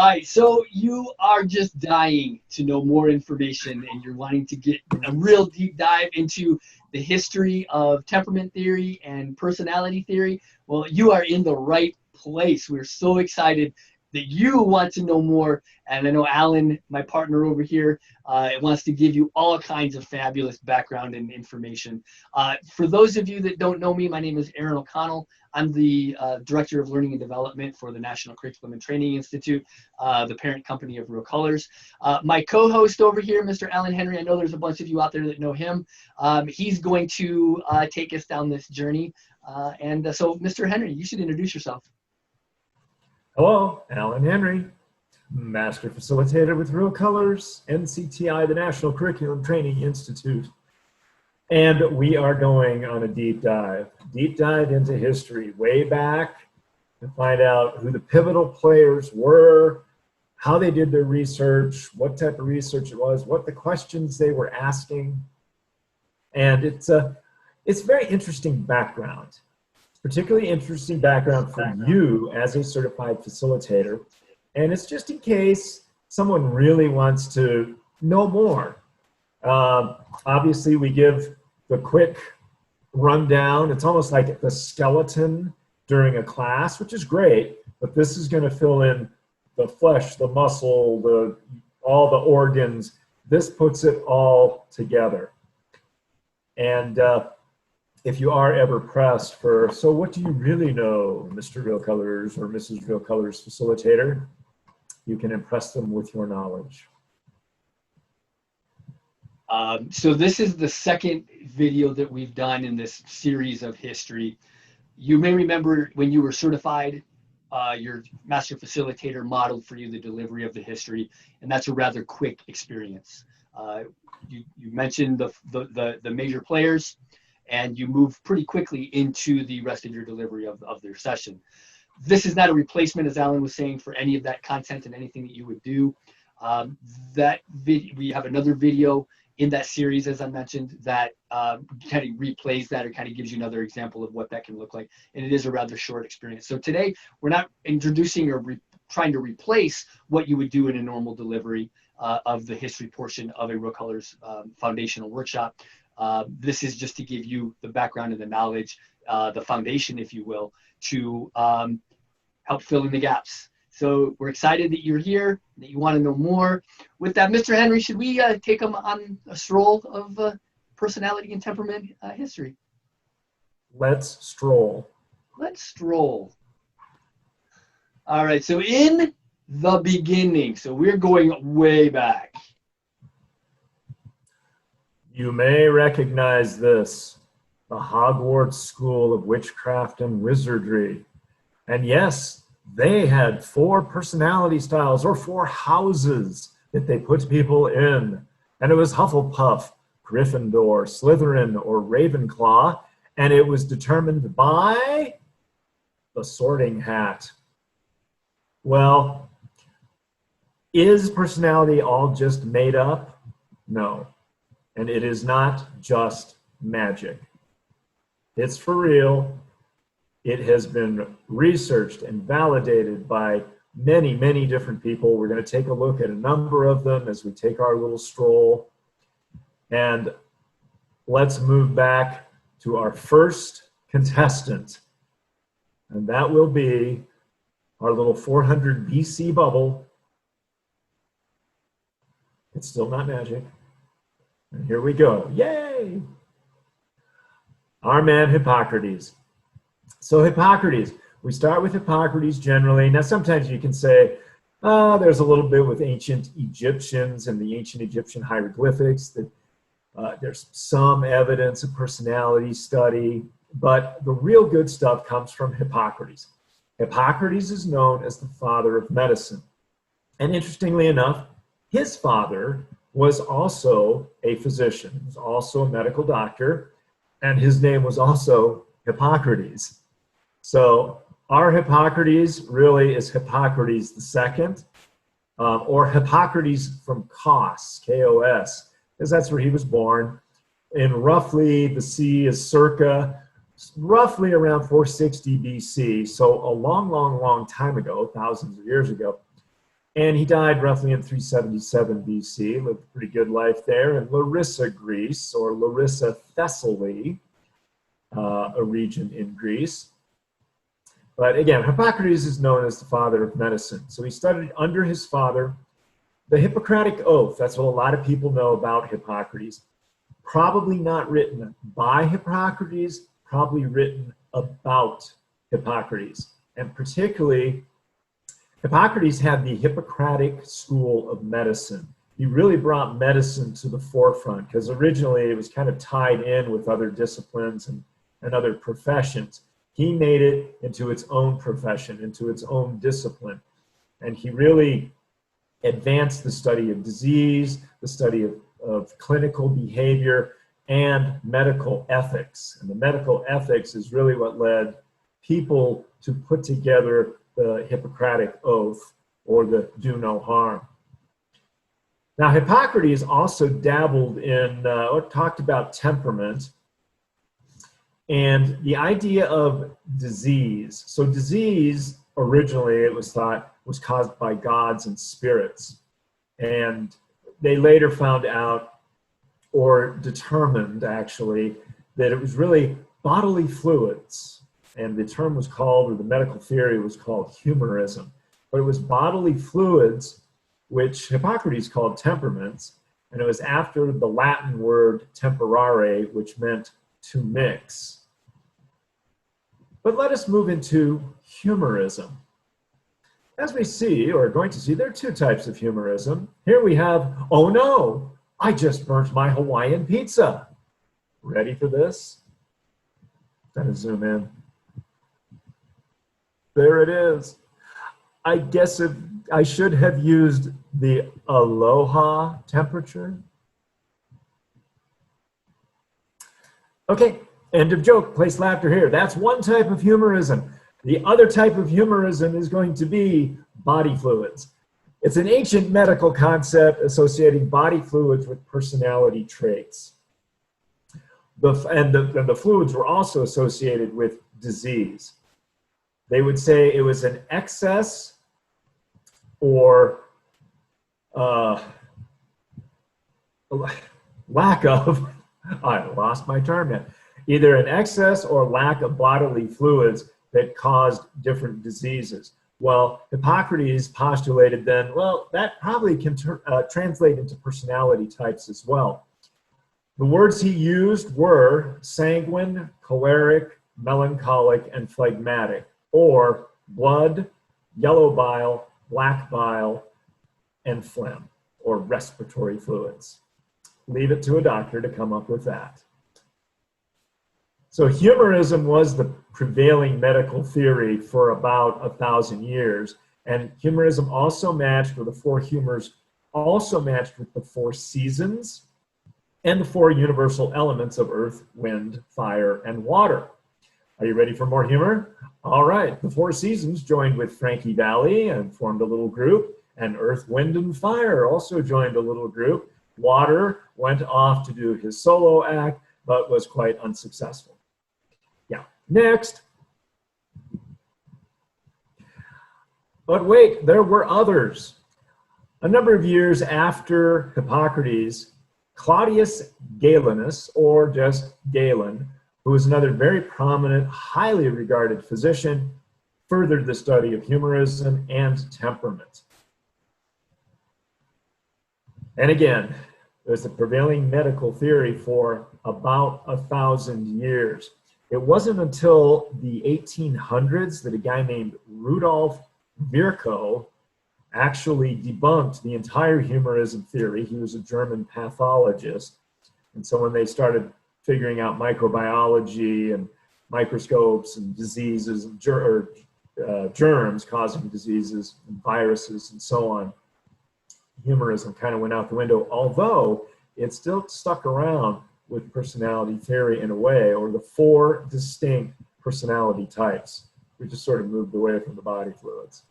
right, so you are just dying to know more information and you're wanting to get a real deep dive into the history of temperament theory and personality theory. Well, you are in the right place. We're so excited that you want to know more. And I know Alan, my partner over here, wants to give you all kinds of fabulous background and information. For those of you that don't know me, my name is Aaron O'Connell. I'm the Director of Learning and Development for the National Curriculum and Training Institute, the parent company of Real Colors. My co-host over here, Mr. Alan Henry, I know there's a bunch of you out there that know him. He's going to take us down this journey. So, Mr. Henry, you should introduce yourself. Hello, Alan Henry, Master Facilitator with Real Colors, NCTI, the National Curriculum Training Institute. And we are going on a deep dive into history, way back, to find out who the pivotal players were, how they did their research, what type of research it was, what the questions they were asking. And it's very interesting background. Particularly interesting background for you as a certified facilitator. And it's just in case someone really wants to know more. Obviously, we give the quick rundown. It's almost like the skeleton during a class, which is great, but this is going to fill in the flesh, the muscle, all the organs. This puts it all together. And if you are ever pressed for, so what do you really know, Mr. Real Colors or Mrs. Real Colors facilitator, you can impress them with your knowledge. So this is the second video that we've done in this series of history. You may remember when you were certified, your master facilitator modeled for you the delivery of the history, and that's a rather quick experience. You mentioned the major players, and you move pretty quickly into the rest of your delivery of their session. This is not a replacement, as Alan was saying, for any of that content and anything that you would do. We have another video in that series, as I mentioned, that kind of replays that or kind of gives you another example of what that can look like. And it is a rather short experience. So today, we're not introducing or trying to replace what you would do in a normal delivery of the history portion of a Real Colors foundational workshop. This is just to give you the background and the knowledge, the foundation, if you will, to help fill in the gaps. So we're excited that you're here, that you want to know more. With that, Mr. Henry, should we take them on a stroll of personality and temperament history? Let's stroll. Let's stroll. All right, so in the beginning, so we're going way back. You may recognize this, the Hogwarts School of Witchcraft and Wizardry. And yes, they had 4 personality styles, or 4 houses that they put people in. And it was Hufflepuff, Gryffindor, Slytherin, or Ravenclaw. And it was determined by the Sorting Hat. Well, is personality all just made up? No. And it is not just magic. It's for real. It has been researched and validated by many, many different people. We're going to take a look at a number of them as we take our little stroll. And let's move back to our first contestant. And that will be our little 400 BC bubble. It's still not magic. And here we go. Yay! Our man Hippocrates. So Hippocrates, we start with Hippocrates generally. Now sometimes you can say, there's a little bit with ancient Egyptians and the ancient Egyptian hieroglyphics that there's some evidence of personality study, but the real good stuff comes from Hippocrates. Hippocrates is known as the father of medicine. And interestingly enough, his father was also a physician, he was also a medical doctor, and his name was also Hippocrates. So our Hippocrates really is Hippocrates II, or Hippocrates from Kos, K-O-S, because that's where he was born. In roughly, the C is circa, roughly around 460 BC, so a long, long, long time ago, thousands of years ago. And he died roughly in 377 BC, lived a pretty good life there in Larissa, Greece, or Larissa, Thessaly, a region in Greece. But again, Hippocrates is known as the father of medicine. So he studied under his father. The Hippocratic Oath, that's what a lot of people know about Hippocrates. Probably not written by Hippocrates, probably written about Hippocrates. And particularly, Hippocrates had the Hippocratic school of medicine. He really brought medicine to the forefront because originally it was kind of tied in with other disciplines and other professions. He made it into its own profession, into its own discipline. And he really advanced the study of disease, the study of clinical behavior, and medical ethics. And the medical ethics is really what led people to put together the Hippocratic Oath, or the do no harm. Now, Hippocrates also dabbled in, or talked about temperament, and the idea of disease. So disease, originally it was thought, was caused by gods and spirits. And they later found out, or determined actually, that it was really bodily fluids. And the term was called, or the medical theory was called humorism. But it was bodily fluids, which Hippocrates called temperaments, and it was after the Latin word temperare, which meant to mix. But let us move into humorism. As we see, or are going to see, there are two types of humorism. Here we have, oh no, I just burnt my Hawaiian pizza. Ready for this? Kind of zoom in. There it is. I guess I should have used the aloha temperature. Okay, end of joke. Place laughter here. That's one type of humorism. The other type of humorism is going to be body fluids. It's an ancient medical concept associating body fluids with personality traits. And the fluids were also associated with disease. They would say it was an excess or lack of, I lost my term yet, either an excess or lack of bodily fluids that caused different diseases. Well, Hippocrates postulated then, well, that probably can translate into personality types as well. The words he used were sanguine, choleric, melancholic, and phlegmatic, or blood, yellow bile, black bile, and phlegm, or respiratory fluids. Leave it to a doctor to come up with that. So humorism was the prevailing medical theory for about 1,000 years, and humorism also matched, or the four humors also matched with the four seasons and the four universal elements of earth, wind, fire, and water. Are you ready for more humor? All right, the four seasons joined with Frankie Valli and formed a little group, and Earth, Wind, and Fire also joined a little group. Water went off to do his solo act, but was quite unsuccessful. Yeah, next. But wait, there were others. A number of years after Hippocrates, Claudius Galenus, or just Galen, who was another very prominent, highly regarded physician, furthered the study of humorism and temperament. And again, there's the prevailing medical theory for about 1,000 years. It wasn't until the 1800s that a guy named Rudolf Virchow actually debunked the entire humorism theory. He was a German pathologist. And so when they started figuring out microbiology and microscopes and diseases, and germs causing diseases and viruses and so on, humorism kind of went out the window, although it still stuck around with personality theory in a way, or the four distinct personality types. We just sort of moved away from the body fluids.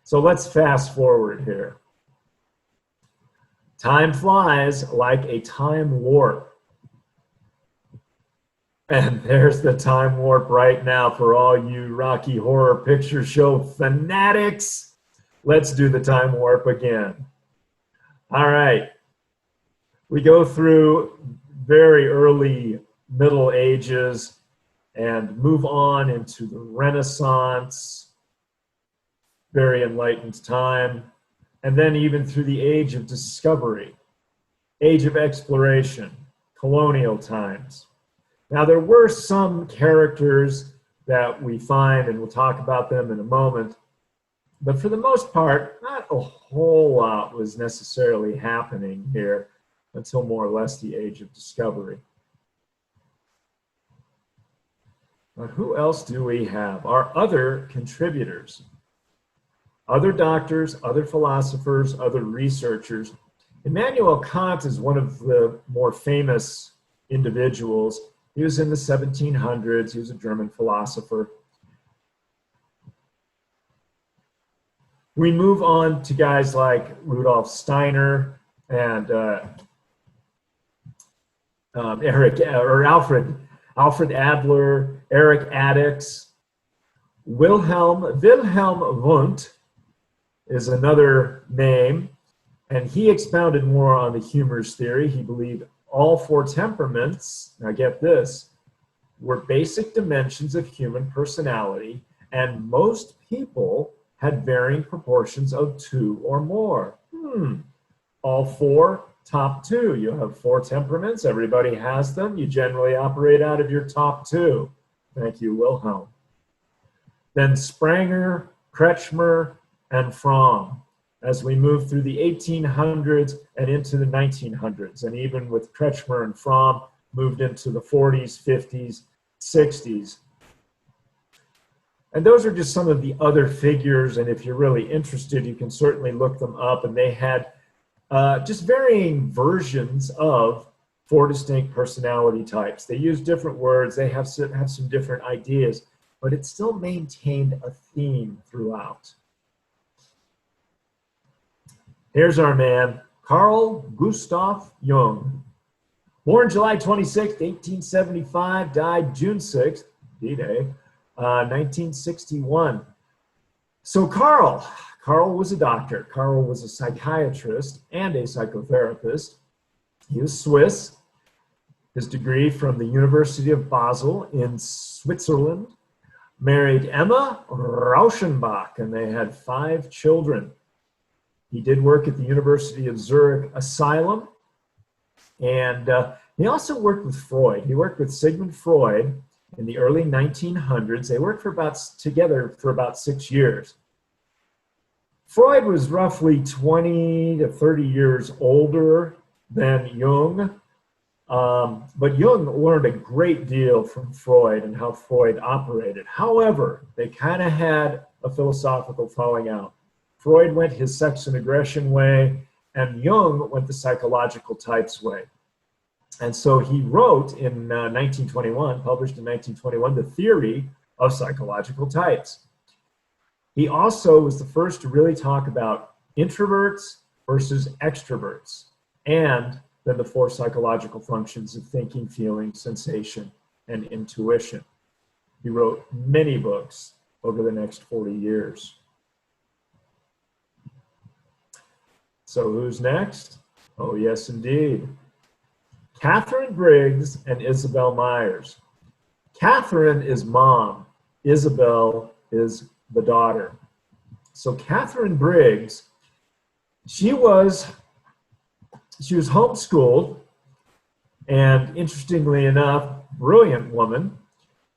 So let's fast forward here. Time flies like a time warp. And there's the time warp right now for all you Rocky Horror Picture Show fanatics. Let's do the time warp again. All right. We go through very early Middle Ages and move on into the Renaissance, very enlightened time, and then even through the Age of Discovery, Age of Exploration, colonial times. Now, there were some characters that we find, and we'll talk about them in a moment, but for the most part, not a whole lot was necessarily happening here until more or less the Age of Discovery. But who else do we have? Our other contributors, other doctors, other philosophers, other researchers. Immanuel Kant is one of the more famous individuals. He was in the 1700s. He was a German philosopher. We move on to guys like Rudolf Steiner and Alfred Adler, Eric Addicks. Wilhelm Wundt is another name, and he expounded more on the humorous theory. He believed all four temperaments, now get this, were basic dimensions of human personality, and most people had varying proportions of two or more. All four, top two. You have four temperaments. Everybody has them. You generally operate out of your top two. Thank you, Wilhelm. Then Spranger, Kretschmer, and Fromm as we move through the 1800s and into the 1900s. And even with Kretschmer and Fromm, moved into the 40s, 50s, 60s. And those are just some of the other figures, and if you're really interested, you can certainly look them up. And they had just varying versions of four distinct personality types. They use different words, they have some different ideas, but it still maintained a theme throughout. Here's our man, Carl Gustav Jung. Born July 26, 1875, died June 6, D-Day, 1961. So Carl was a doctor. Carl was a psychiatrist and a psychotherapist. He was Swiss. His degree from the University of Basel in Switzerland. Married Emma Rauschenbach, and they had 5 children. He did work at the University of Zurich Asylum, and he also worked with Freud. He worked with Sigmund Freud in the early 1900s. They worked together for about 6 years. Freud was roughly 20 to 30 years older than Jung, but Jung learned a great deal from Freud and how Freud operated. However, they kind of had a philosophical falling out. Freud went his sex and aggression way, and Jung went the psychological types way. And so he wrote in 1921, published in 1921, The Theory of Psychological Types. He also was the first to really talk about introverts versus extroverts, and then the 4 psychological functions of thinking, feeling, sensation, and intuition. He wrote many books over the next 40 years. So who's next? Oh, yes, indeed. Catherine Briggs and Isabel Myers. Catherine is mom. Isabel is the daughter. So Catherine Briggs, she was homeschooled, and interestingly enough, brilliant woman.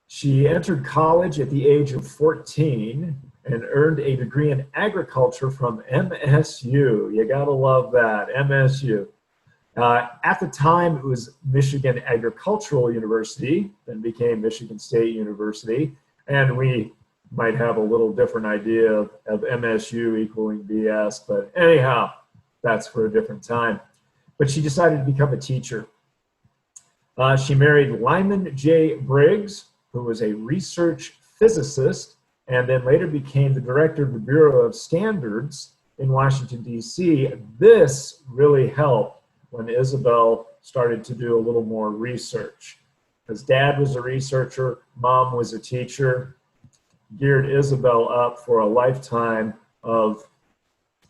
She entered college at the age of 14 and earned a degree in agriculture from MSU. You gotta love that, MSU. At the time, it was Michigan Agricultural University, then became Michigan State University, and we might have a little different idea of MSU equaling BS, but anyhow, that's for a different time. But she decided to become a teacher. She married Lyman J. Briggs, who was a research physicist, and then later became the director of the Bureau of Standards in Washington, D.C. This really helped when Isabel started to do a little more research. Because dad was a researcher, mom was a teacher, geared Isabel up for a lifetime of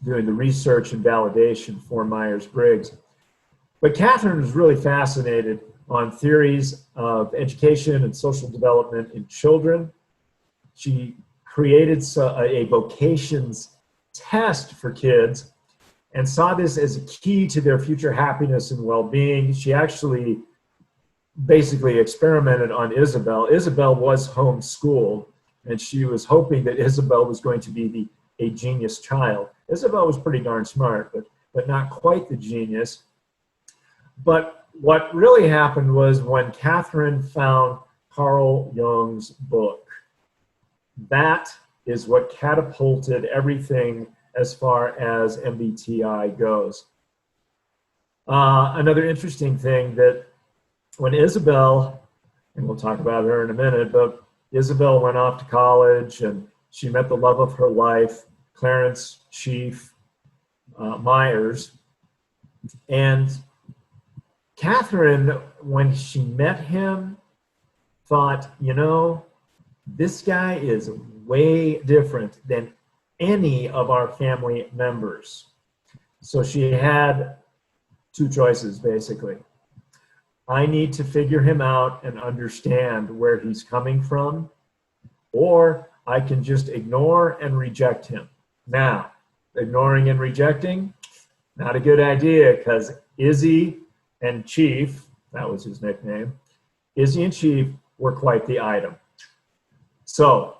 doing the research and validation for Myers-Briggs. But Catherine was really fascinated on theories of education and social development in children. She created a vocations test for kids and saw this as a key to their future happiness and well-being. She actually basically experimented on Isabel. Isabel was homeschooled, and she was hoping that Isabel was going to be a genius child. Isabel was pretty darn smart, but not quite the genius. But what really happened was when Catherine found Carl Jung's book, that is what catapulted everything as far as MBTI goes. Another interesting thing that when Isabel, and we'll talk about her in a minute, but Isabel went off to college and she met the love of her life, Clarence Chief Myers. And Catherine, when she met him, thought, you know, this guy is way different than any of our family members. So she had two choices, basically. I need to figure him out and understand where he's coming from, or I can just ignore and reject him. Now, ignoring and rejecting, not a good idea, because Izzy and Chief, that was his nickname, Izzy and Chief were quite the item. So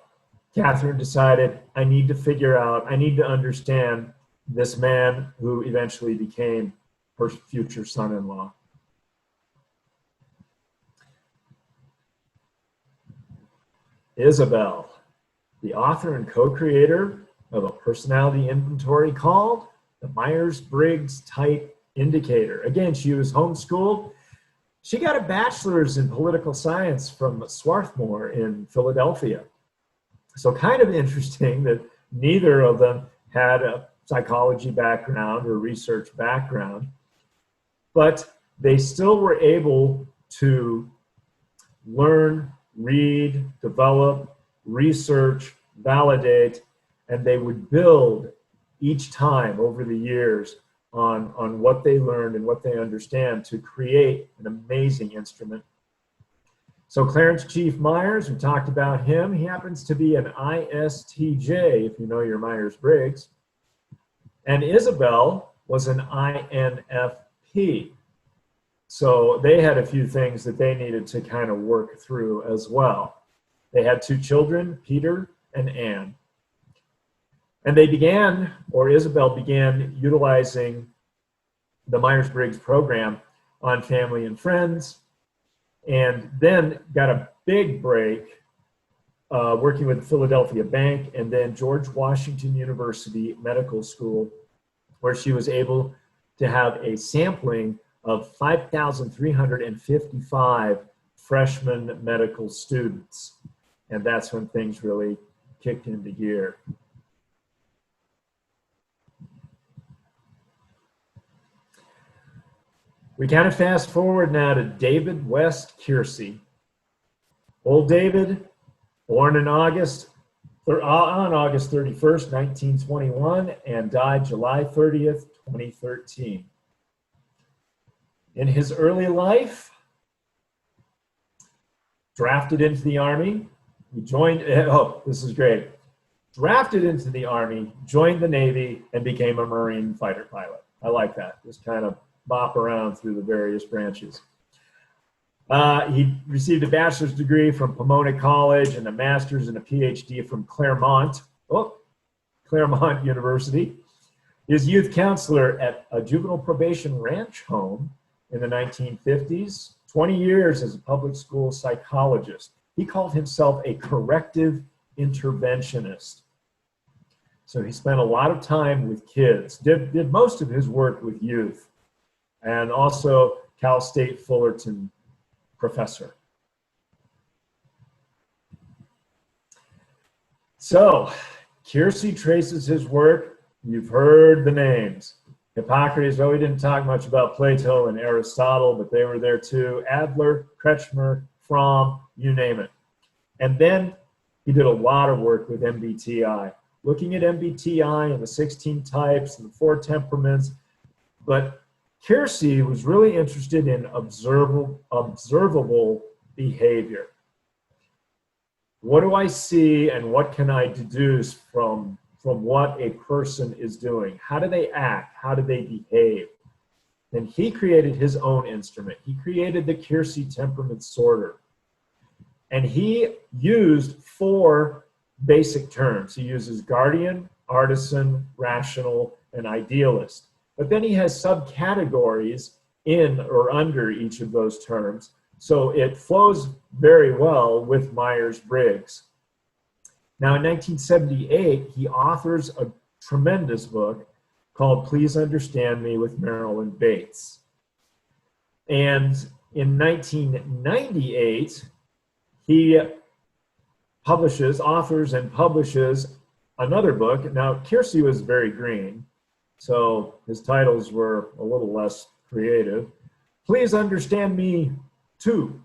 Catherine decided, I need to figure out, I need to understand this man who eventually became her future son-in-law. Isabel, the author and co-creator of a personality inventory called the Myers-Briggs Type Indicator. Again, she was homeschooled. She got a bachelor's in political science from Swarthmore in Philadelphia. So kind of interesting that neither of them had a psychology background or research background, but they still were able to learn, read, develop, research, validate, and they would build each time over the years on what they learned and what they understand to create an amazing instrument. So Clarence Chief Myers, we talked about him. He happens to be an ISTJ, if you know your Myers-Briggs. And Isabel was an INFP. So they had a few things that they needed to kind of work through as well. They had two children, Peter and Anne. And they began, or Isabel began, utilizing the Myers-Briggs program on family and friends, and then got a big break working with the Philadelphia Bank and then George Washington University Medical School, where she was able to have a sampling of 5,355 freshman medical students. And that's when things really kicked into gear. We kind of fast forward now to David West Keirsey. Old David, born in August 31st, 1921, and died July 30th, 2013. In his early life, drafted into the Army, he joined, this is great, drafted into the Army, joined the Navy, and became a Marine fighter pilot. I like that, just kind of bop around through the various branches. He received a bachelor's degree from Pomona College and a master's and a PhD from Claremont University. He was youth counselor at a juvenile probation ranch home in the 1950s, 20 years as a public school psychologist. He called himself a corrective interventionist. So he spent a lot of time with kids, did most of his work with youth, and also Cal State Fullerton professor. So Keirsey traces his work. You've heard the names. Hippocrates, well, we didn't talk much about Plato and Aristotle, but they were there too. Adler, Kretschmer, Fromm, you name it. And then he did a lot of work with MBTI. looking at MBTI and the 16 types and the 4 temperaments. But Keirsey was really interested in observable behavior. What do I see and what can I deduce from what a person is doing? How do they act? How do they behave? And he created his own instrument. He created the Keirsey Temperament Sorter. And he used 4 basic terms. He uses guardian, artisan, rational, and idealist. But then he has subcategories in or under each of those terms. So it flows very well with Myers-Briggs. Now in 1978, he authors a tremendous book called Please Understand Me with Marilyn Bates. And in 1998, he authors and publishes another book. Now, Keirsey was very green, so his titles were a little less creative. Please Understand Me 2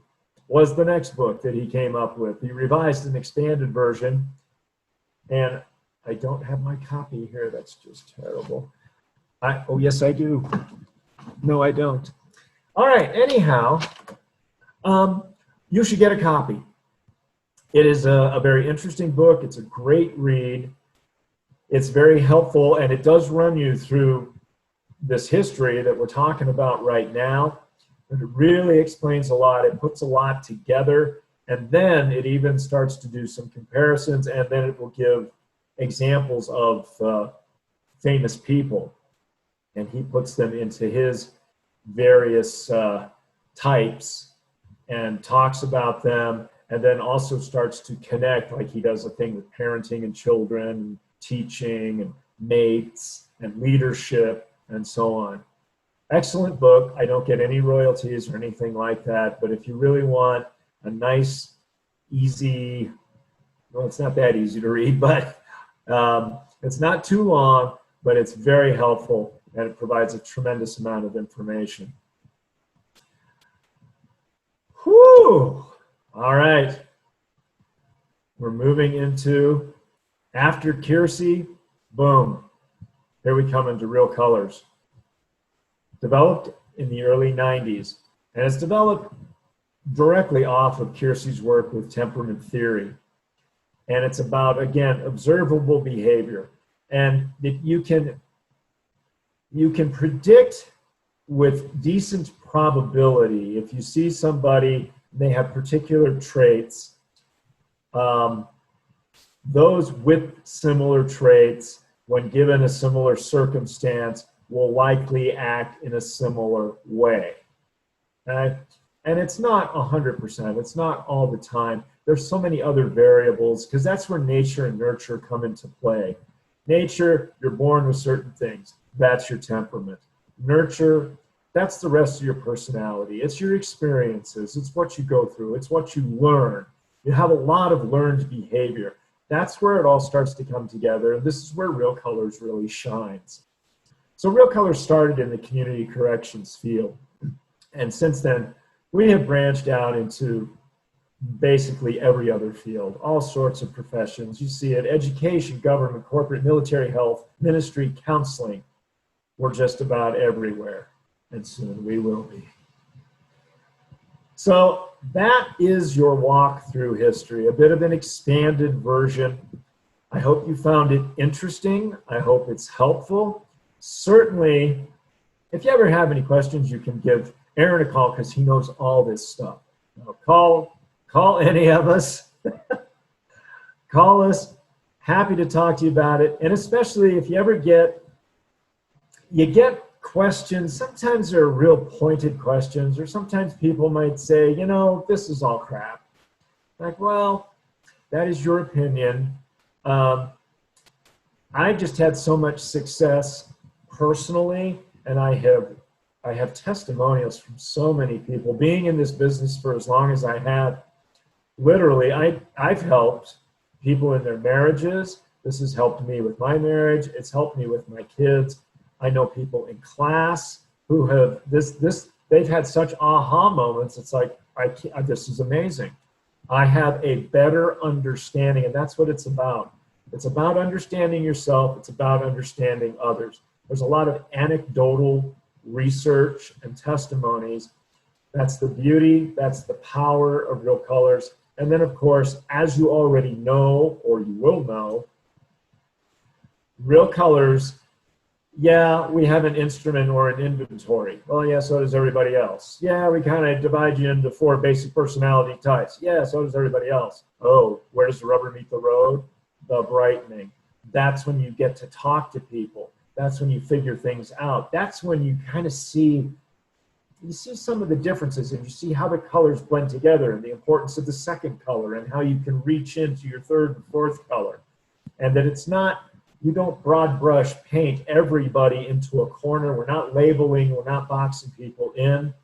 was the next book that he came up with. He revised an expanded version, and I don't have my copy here. That's just terrible. Oh, yes, I do. No, I don't. All right, anyhow, you should get a copy. It is a very interesting book. It's a great read. It's very helpful, and it does run you through this history that we're talking about right now. But it really explains a lot. It puts a lot together, and then it even starts to do some comparisons, and then it will give examples of famous people, and he puts them into his various types and talks about them, and then also starts to connect, like he does a thing with parenting and children, and teaching and mates and leadership and so on. Excellent book. I don't get any royalties or anything like that, but if you really want a nice, easy, well, it's not that easy to read, but it's not too long, but it's very helpful, and it provides a tremendous amount of information. Whew! All right. We're moving into, after Keirsey, boom, here we come into Real Colors. Developed in the early 90s, and it's developed directly off of Keirsey's work with temperament theory. And it's about, again, observable behavior. And you can predict with decent probability if you see somebody, they have particular traits, those with similar traits, when given a similar circumstance, will likely act in a similar way. And it's not 100%, it's not all the time. There's so many other variables, because that's where nature and nurture come into play. Nature, you're born with certain things. That's your temperament. Nurture, that's the rest of your personality. It's your experiences. It's what you go through. It's what you learn. You have a lot of learned behavior. That's where it all starts to come together, and this is where Real Colors really shines. So Real Colors started in the community corrections field, and since then, we have branched out into basically every other field, all sorts of professions. You see it, education, government, corporate, military, health, ministry, counseling. We're just about everywhere, and soon we will be. So that is your walk through history, a bit of an expanded version. I hope you found it interesting. I hope it's helpful. Certainly, if you ever have any questions, you can give Aaron a call, because he knows all this stuff. Call any of us. Call us. Happy to talk to you about it. And especially if you ever get questions, sometimes they're real pointed questions, or sometimes people might say, you know, this is all crap. Like, well, that is your opinion. I just had so much success personally, and I have testimonials from so many people. Being in this business for as long as I have, literally, I've helped people in their marriages. This has helped me with my marriage. It's helped me with my kids. I know people in class who have they've had such aha moments. It's like, this is amazing. I have a better understanding, and that's what it's about. It's about understanding yourself. It's about understanding others. There's a lot of anecdotal research and testimonies. That's the beauty, that's the power of Real Colors. And then, of course, as you already know, or you will know, Real Colors, yeah, we have an instrument or an inventory. Well, yeah, so does everybody else. Yeah, we kind of divide you into 4 basic personality types. Yeah, so does everybody else. Oh, where does the rubber meet the road? The brightening. That's when you get to talk to people. That's when you figure things out. That's when you kind of see some of the differences, and you see how the colors blend together and the importance of the second color and how you can reach into your third and fourth color. And that it's not, you don't broad brush paint everybody into a corner. We're not labeling, we're not boxing people in,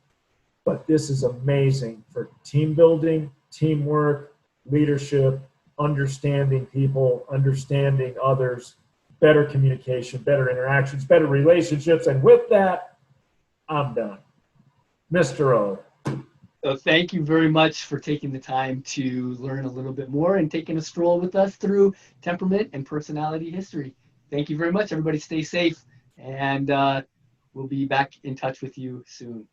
but this is amazing for team building, teamwork, leadership, understanding people, understanding others, better communication, better interactions, better relationships. And with that, I'm done. Mr. O. So thank you very much for taking the time to learn a little bit more and taking a stroll with us through temperament and personality history. Thank you very much. Everybody stay safe, and we'll be back in touch with you soon.